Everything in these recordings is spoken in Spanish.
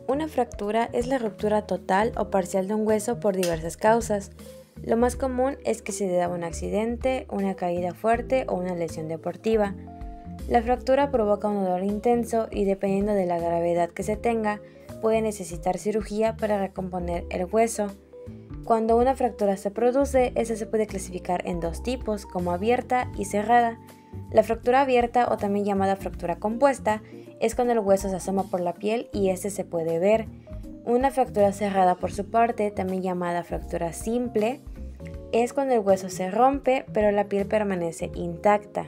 Una fractura es la ruptura total o parcial de un hueso por diversas causas. Lo más común es que se deba a un accidente, una caída fuerte o una lesión deportiva. La fractura provoca un dolor intenso y dependiendo de la gravedad que se tenga, puede necesitar cirugía para recomponer el hueso. Cuando una fractura se produce, esta se puede clasificar en dos tipos, como abierta y cerrada. La fractura abierta, o también llamada fractura compuesta, es cuando el hueso se asoma por la piel y este se puede ver. Una fractura cerrada, por su parte, también llamada fractura simple, es cuando el hueso se rompe, pero la piel permanece intacta.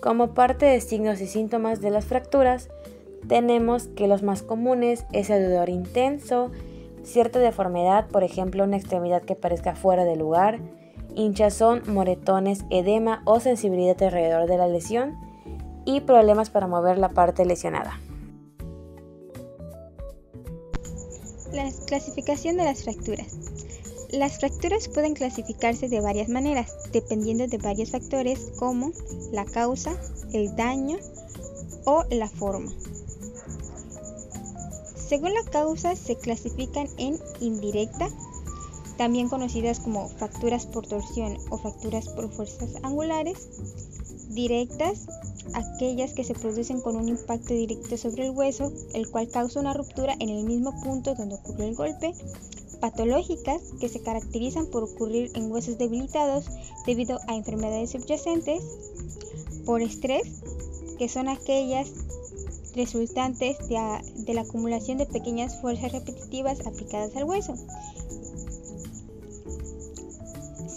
Como parte de signos y síntomas de las fracturas, tenemos que los más comunes es el dolor intenso, cierta deformidad, por ejemplo una extremidad que parezca fuera de lugar, hinchazón, moretones, edema o sensibilidad alrededor de la lesión y problemas para mover la parte lesionada. La clasificación de las fracturas. Las fracturas pueden clasificarse de varias maneras, dependiendo de varios factores como la causa, el daño o la forma. Según la causa, se clasifican en indirecta, también conocidas como fracturas por torsión o fracturas por fuerzas angulares, directas, aquellas que se producen con un impacto directo sobre el hueso, el cual causa una ruptura en el mismo punto donde ocurrió el golpe, patológicas, que se caracterizan por ocurrir en huesos debilitados debido a enfermedades subyacentes, por estrés, que son aquellas resultantes de la acumulación de pequeñas fuerzas repetitivas aplicadas al hueso.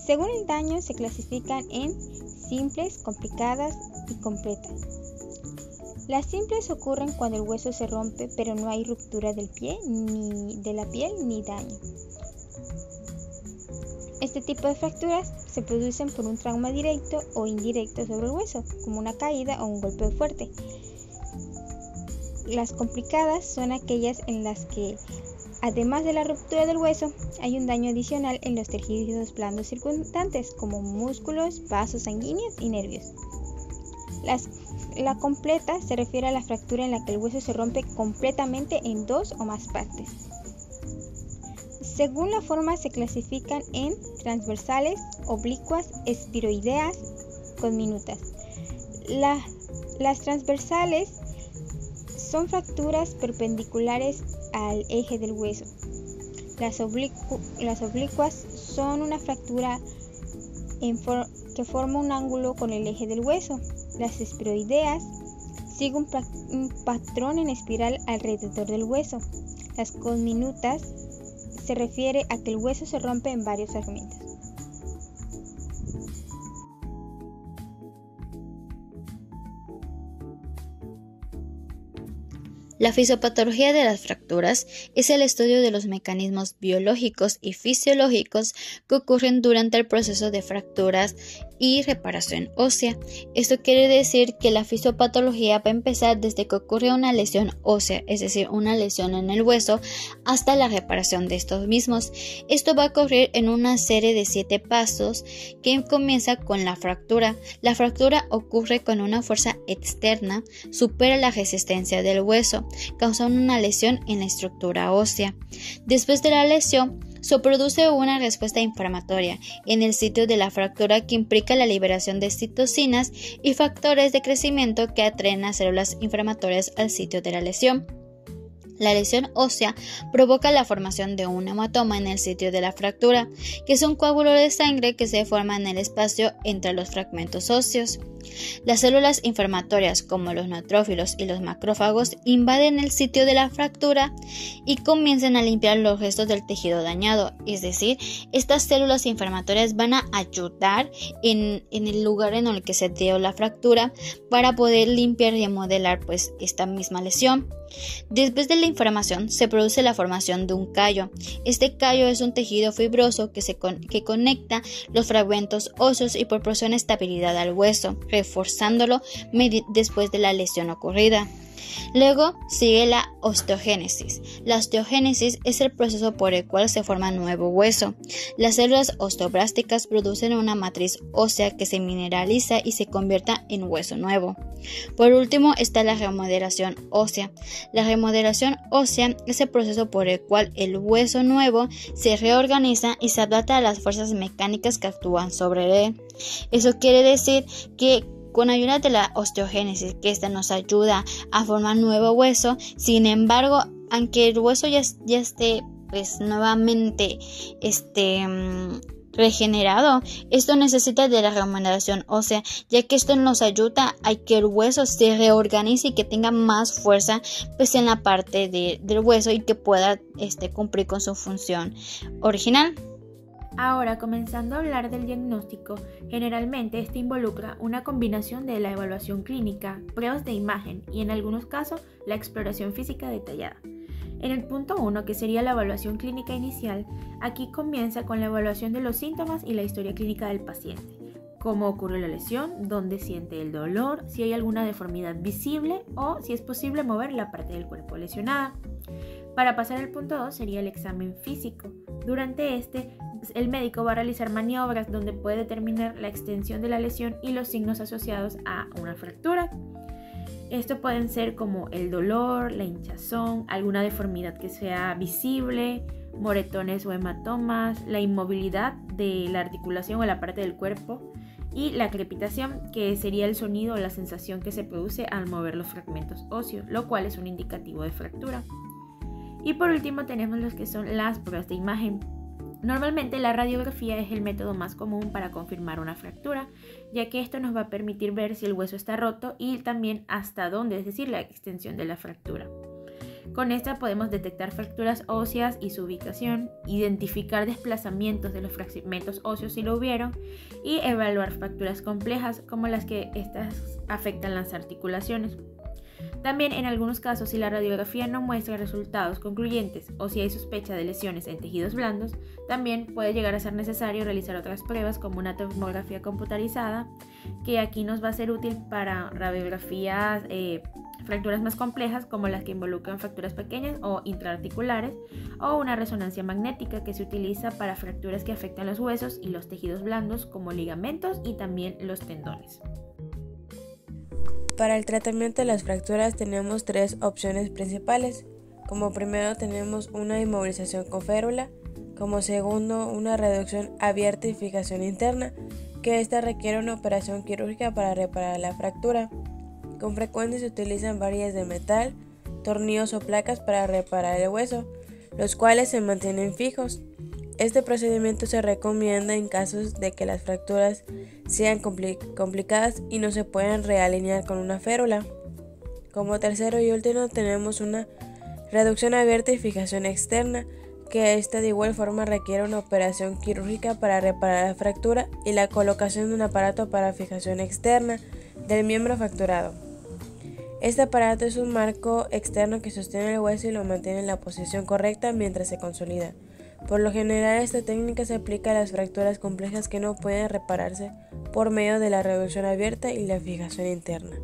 Según el daño, se clasifican en simples, complicadas y completas. Las simples ocurren cuando el hueso se rompe, pero no hay ruptura del pie, ni de la piel, ni daño. Este tipo de fracturas se producen por un trauma directo o indirecto sobre el hueso, como una caída o un golpe fuerte. Las complicadas son aquellas en las que, además de la ruptura del hueso, hay un daño adicional en los tejidos blandos circundantes, como músculos, vasos sanguíneos y nervios. La completa se refiere a la fractura en la que el hueso se rompe completamente en dos o más partes. Según la forma, se clasifican en transversales, oblicuas, espiroideas, conminutas. Las transversales son fracturas perpendiculares al eje del hueso. Las oblicuas son una fractura que forma un ángulo con el eje del hueso. Las espiroideas siguen un patrón en espiral alrededor del hueso. Las conminutas se refiere a que el hueso se rompe en varios fragmentos. La fisiopatología de las fracturas es el estudio de los mecanismos biológicos y fisiológicos que ocurren durante el proceso de fracturas y reparación ósea. Esto quiere decir que la fisiopatología va a empezar desde que ocurre una lesión ósea, es decir, una lesión en el hueso, hasta la reparación de estos mismos. Esto va a ocurrir en una serie de 7 pasos que comienza con la fractura. La fractura ocurre cuando una fuerza externa supera la resistencia del hueso, causando una lesión en la estructura ósea. Después de la lesión, se produce una respuesta inflamatoria en el sitio de la fractura que implica la liberación de citocinas y factores de crecimiento que atraen a células inflamatorias al sitio de la lesión. La lesión ósea provoca la formación de un hematoma en el sitio de la fractura, que es un coágulo de sangre que se forma en el espacio entre los fragmentos óseos. Las células inflamatorias, como los neutrófilos y los macrófagos, invaden el sitio de la fractura y comienzan a limpiar los restos del tejido dañado. Es decir, estas células inflamatorias van a ayudar en el lugar en el que se dio la fractura para poder limpiar y remodelar esta misma lesión. Después de la inflamación se produce la formación de un callo. Este callo es un tejido fibroso que conecta los fragmentos óseos y proporciona estabilidad al hueso, reforzándolo después de la lesión ocurrida. Luego sigue la osteogénesis. La osteogénesis es el proceso por el cual se forma nuevo hueso. Las células osteoblásticas producen una matriz ósea que se mineraliza y se convierte en hueso nuevo. Por último está la remodelación ósea. La remodelación ósea es el proceso por el cual el hueso nuevo se reorganiza y se adapta a las fuerzas mecánicas que actúan sobre él. Eso quiere decir que con ayuda de la osteogénesis, que esta nos ayuda a formar nuevo hueso. Sin embargo, aunque el hueso ya esté pues nuevamente regenerado, esto necesita de la remodelación ósea, ya que esto nos ayuda a que el hueso se reorganice y que tenga más fuerza pues en la parte del hueso y que pueda cumplir con su función original. Ahora, comenzando a hablar del diagnóstico, generalmente este involucra una combinación de la evaluación clínica, pruebas de imagen y en algunos casos la exploración física detallada. En el punto 1, que sería la evaluación clínica inicial, aquí comienza con la evaluación de los síntomas y la historia clínica del paciente. Cómo ocurre la lesión, dónde siente el dolor, si hay alguna deformidad visible o si es posible mover la parte del cuerpo lesionada. Para pasar al punto 2 sería el examen físico. Durante el médico va a realizar maniobras donde puede determinar la extensión de la lesión y los signos asociados a una fractura. Esto pueden ser como el dolor, la hinchazón, alguna deformidad que sea visible, moretones o hematomas, la inmovilidad de la articulación o la parte del cuerpo y la crepitación, que sería el sonido o la sensación que se produce al mover los fragmentos óseos, lo cual es un indicativo de fractura. Y por último tenemos los que son las pruebas de imagen. Normalmente la radiografía es el método más común para confirmar una fractura, ya que esto nos va a permitir ver si el hueso está roto y también hasta dónde, es decir, la extensión de la fractura. Con esta podemos detectar fracturas óseas y su ubicación, identificar desplazamientos de los fragmentos óseos si lo hubieron y evaluar fracturas complejas como las que estas afectan las articulaciones. También en algunos casos, si la radiografía no muestra resultados concluyentes o si hay sospecha de lesiones en tejidos blandos, también puede llegar a ser necesario realizar otras pruebas como una tomografía computarizada, que aquí nos va a ser útil para radiografías fracturas más complejas como las que involucran fracturas pequeñas o intraarticulares, o una resonancia magnética que se utiliza para fracturas que afectan los huesos y los tejidos blandos como ligamentos y también los tendones. Para el tratamiento de las fracturas tenemos tres opciones principales. Como primero tenemos una inmovilización con férula, como segundo una reducción abierta y fijación interna, que esta requiere una operación quirúrgica para reparar la fractura. Con frecuencia se utilizan varillas de metal, tornillos o placas para reparar el hueso, los cuales se mantienen fijos. Este procedimiento se recomienda en casos de que las fracturas sean complicadas y no se puedan realinear con una férula. Como tercero y último tenemos una reducción abierta y fijación externa, que esta de igual forma requiere una operación quirúrgica para reparar la fractura y la colocación de un aparato para fijación externa del miembro fracturado. Este aparato es un marco externo que sostiene el hueso y lo mantiene en la posición correcta mientras se consolida. Por lo general, esta técnica se aplica a las fracturas complejas que no pueden repararse por medio de la reducción abierta y la fijación interna.